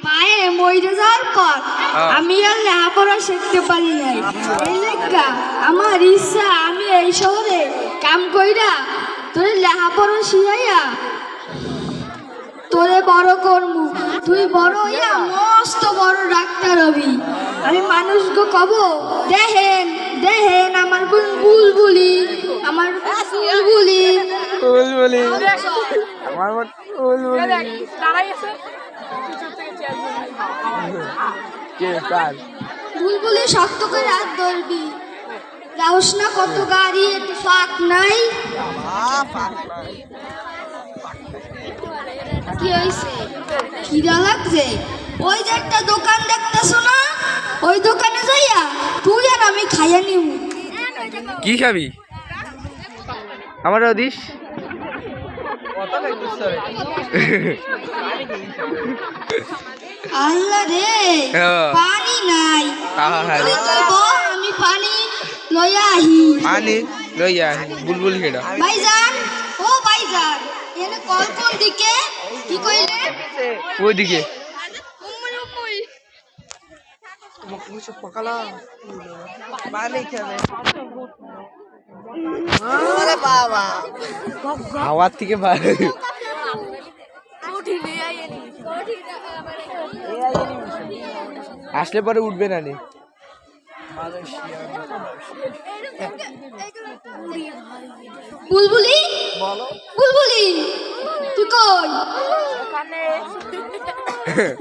মায়ে মরে যাওয়ার পর আমি আর লেখাপড়া শিখতে পারি নাই। এই লেখা আমার ইচ্ছা আমি এই শহরে কাম কইরা তোরে লেখাপড়া শিখাইয়া তোরে বড় করমু। তুই বড় হইয়া মস্ত বড় ডাক্তার হবি। আমি মানুষকে কব দেখেন দেখেন আমার বুলবুলি আমার বুলবুলি বুলবুলি আমার বুলবুলি কে কার বুলবুলি শক্ত করে হাত ধরবি। যাওস না কত গাড়ি একটু ফাঁক নাই। কি হয়েছে খিদা লাগছে? ওই যে একটা দোকান দেখতেছো না, ওই দোকানে যাইয়া তুই আর আমি খাইয়া নিব। কি খাবি? আমারও দিস। আল্লাহ রে পানি নাই। আমি পানি লইয়া আহি। পানি লইয়া আহি। বুলবুল কেডা? ভাইজান ও ভাইজান এনে কল কোন দিকে? কি কইলে? ওইদিকে। হাওয়ার থেকে আসলে পরে উঠবে না নি। বুলবুলি বুলবুলি তুই কই?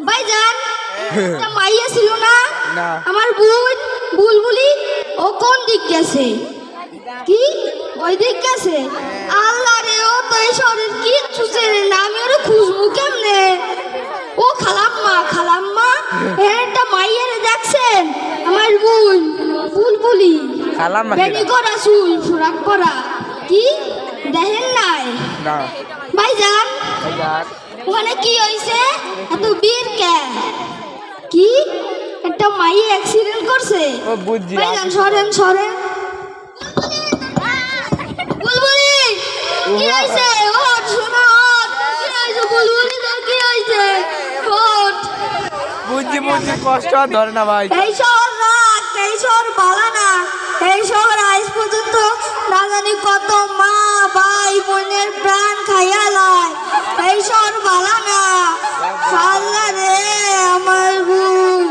ভাইজান একটা মাইয়া ছিল না আমার বোন বুলবুলি, ও কোন দিক গেছে? কি ওই দিক গেছে? আল্লাহ রে ও তো এই শহরের কিচ্ছু চেনে না, আমি ওরে খুঁজবো কেমনে? ও খালাম্মা একটা মাইয়ারে দেখছেন? আমার বোন বুলবুলি বেনি করা চুল ফুরাক করা, কি দেখেন নাই? ভাইজান ওখানে কি হয়েছে? এত বীর কে? কি একটা মাই অ্যাক্সিডেন্ট করছে? ভাইজান সরেন সরেন। বুলবুলি কি হয়েছে? ওঠ শোনা ওঠ। কি হয়েছে বুলবুলি তোর কি হয়েছে? ওঠ। বুঝছি কষ্ট আর ধরে না ভাই। এই শহর রাখ, এই শহর বালা না। এই শহর আজ পর্যন্ত না জানি কত মা ভাই বোনের প্রাণ খাইয়া লয়। এই শহর বালা না। আল্লাহ রে আমার বোন।